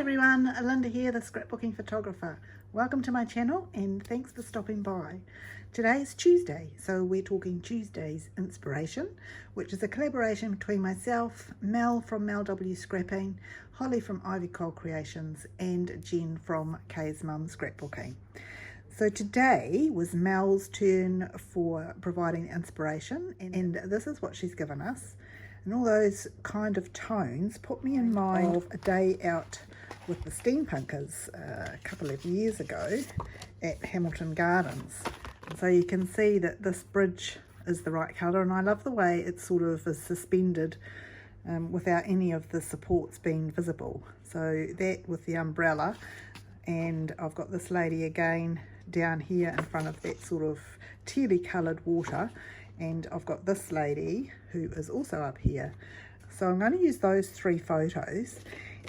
everyone, Linda here, the Scrapbooking Photographer. Welcome to my channel and thanks for stopping by. Today is Tuesday, so we're talking Tuesday's Inspiration, which is a collaboration between myself, Mel from Mel W Scrapping, Hollie from Ivy Cole Creations and Jen from Kaezmum Scrapbooking. So today was Mel's turn for providing inspiration, and this is what she's given us. And all those kind of tones put me in mind of a day out with the Steampunkers a couple of years ago at Hamilton Gardens. And so you can see that this bridge is the right colour, and I love the way it sort of is suspended without any of the supports being visible. So that with the umbrella, and I've got this lady again down here in front of that sort of tealy coloured water, and I've got this lady who is also up here. So I'm going to use those three photos,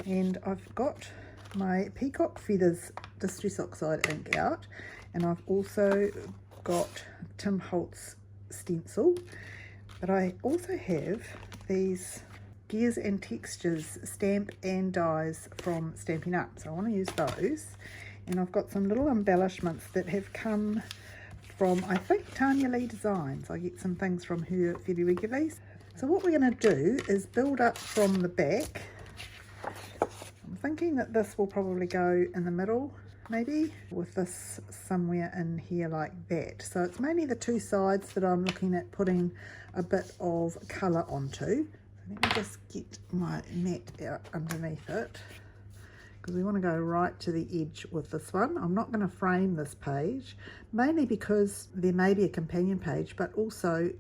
and I've got my Peacock Feathers Distress Oxide ink out, and I've also got Tim Holtz stencil, but I also have these Gears and Textures stamp and dies from Stampin Up, so I want to use those. And I've got some little embellishments that have come from, I think, Tanya Lee Designs. I get some things from her fairly regularly. So what we're going to do is build up from the back. I'm thinking that this will probably go in the middle, maybe, with this somewhere in here like that. So it's mainly the two sides that I'm looking at putting a bit of colour onto. Let me just get my mat out underneath it, because we want to go right to the edge with this one. I'm not going to frame this page, mainly because there may be a companion page, but also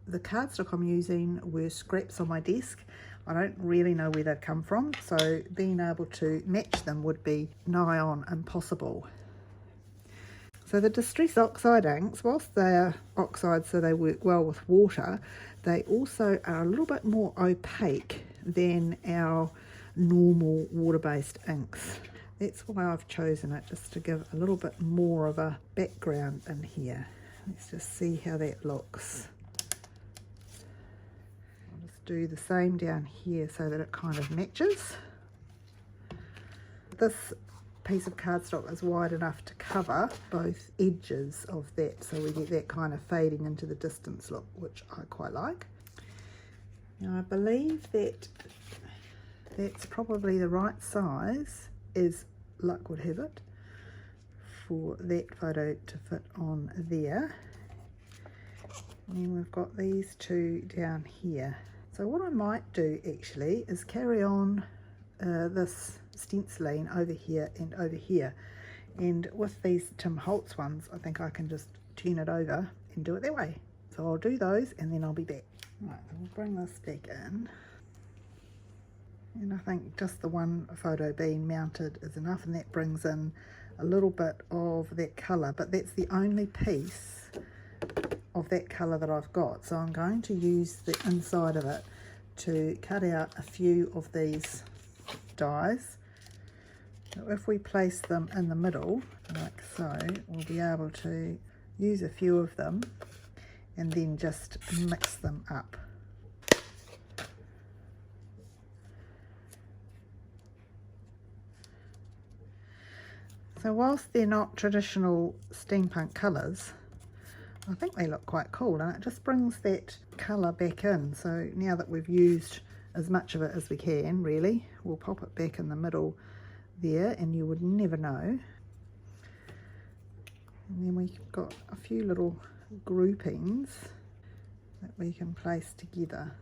the cardstock I'm using were scraps on my desk. I don't really know where they've come from, so being able to match them would be nigh on impossible. So the Distress Oxide inks, whilst they are oxide so they work well with water, they also are a little bit more opaque than our normal water-based inks. That's why I've chosen it, just to give a little bit more of a background in here. Let's just see how that looks. I'll just do the same down here so that it kind of matches. This piece of cardstock is wide enough to cover both edges of that, so we get that kind of fading into the distance look, which I quite like. Now I believe that that's probably the right size, as luck would have it, for that photo to fit on there. And we've got these two down here. So what I might do actually is carry on this stenciling over here and over here, and with these Tim Holtz ones I think I can just turn it over and do it that way. So I'll do those and then I'll be back. Right, so we'll bring this back in, and I think just the one photo being mounted is enough, and that brings in a little bit of that colour, but that's the only piece of that colour that I've got. So I'm going to use the inside of it to cut out a few of these dies. So if we place them in the middle like so, we'll be able to use a few of them and then just mix them up. So whilst they're not traditional steampunk colours, I think they look quite cool, and it just brings that colour back in. So now that we've used as much of it as we can, really, we'll pop it back in the middle there, and you would never know. And then we've got a few little groupings that we can place together.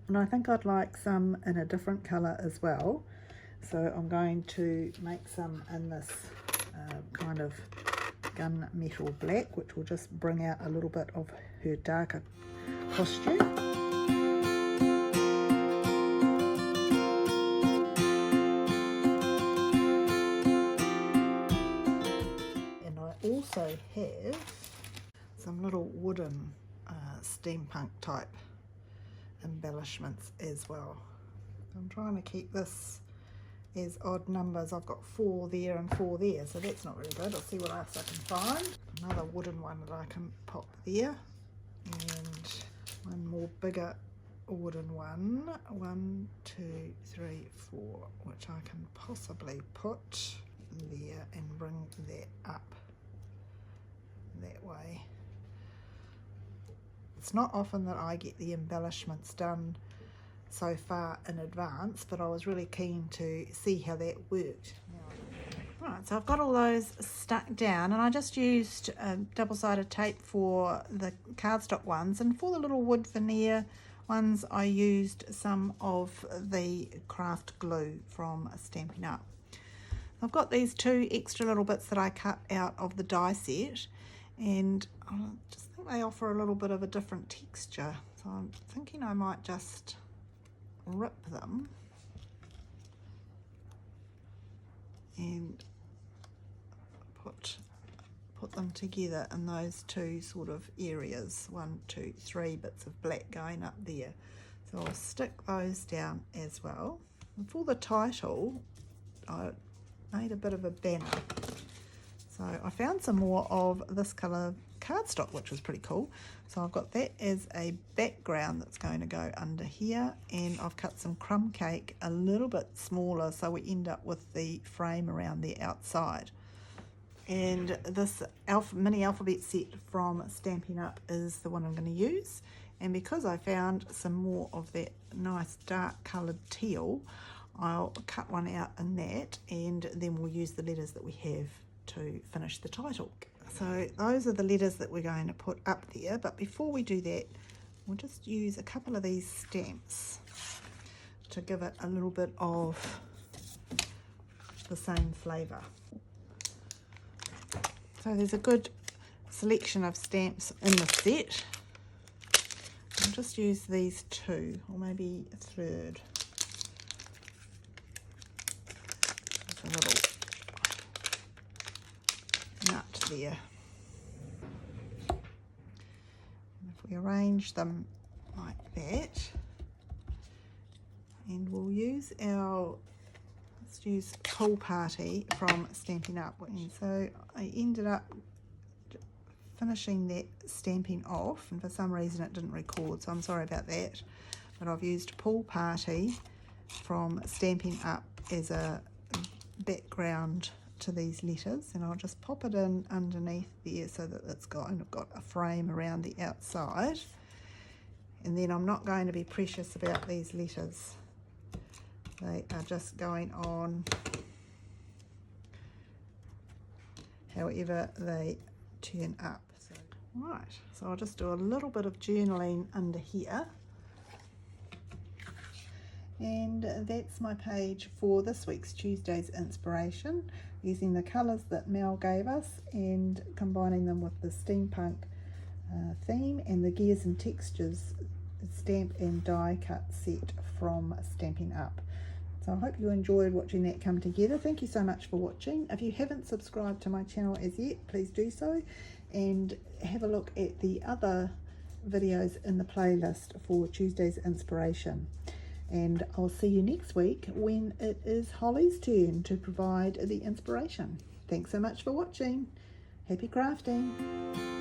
And I think I'd like some in a different colour as well. So I'm going to make some in this kind of gunmetal black, which will just bring out a little bit of her darker costume. And I also have some little wooden steampunk type embellishments as well. I'm trying to keep this as odd numbers. I've got 4 there and 4 there, so that's not really good. I'll see what else I can find. Another wooden one that I can pop there, and one more bigger wooden one, 1, 2, 3, 4, which I can possibly put there and bring that up that way. It's not often that I get the embellishments done so far in advance, but I was really keen to see how that worked. Right, so I've got all those stuck down, and I just used double-sided tape for the cardstock ones, and for the little wood veneer ones I used some of the craft glue from Stampin' Up. I've got these 2 extra little bits that I cut out of the die set, and I just think they offer a little bit of a different texture, so I'm thinking I might just rip them and put them together in those 2 sort of areas, 1, 2, 3 bits of black going up there. So I'll stick those down as well. And for the title, I made a bit of a banner. So I found some more of this colour cardstock, which was pretty cool. So I've got that as a background that's going to go under here, and I've cut some crumb cake a little bit smaller so we end up with the frame around the outside. And this mini alphabet set from Stampin' Up is the one I'm going to use, and because I found some more of that nice dark coloured teal, I'll cut one out in that, and then we'll use the letters that we have to finish the title. So those are the letters that we're going to put up there, but before we do that, we'll just use a couple of these stamps to give it a little bit of the same flavour. So there's a good selection of stamps in the set. I'll just use these 2, or maybe a third. There's a little nut there. And if we arrange them like that, and we'll use let's use Pool Party from Stampin' Up. And so I ended up finishing that stamping off, and for some reason it didn't record, so I'm sorry about that. But I've used Pool Party from Stampin' Up as a background to these letters, and I'll just pop it in underneath there so that it's got a frame around the outside. And then I'm not going to be precious about these letters. They are just going on however they turn up. So, right, so I'll just do a little bit of journaling under here. And that's my page for this week's Tuesday's inspiration, using the colours that Mel gave us and combining them with the steampunk theme and the Gears and Textures stamp and die cut set from Stampin' Up. So I hope you enjoyed watching that come together. Thank you so much for watching. If you haven't subscribed to my channel as yet, please do so, and have a look at the other videos in the playlist for Tuesday's inspiration. And I'll see you next week when it is Hollie's turn to provide the inspiration. Thanks so much for watching. Happy crafting.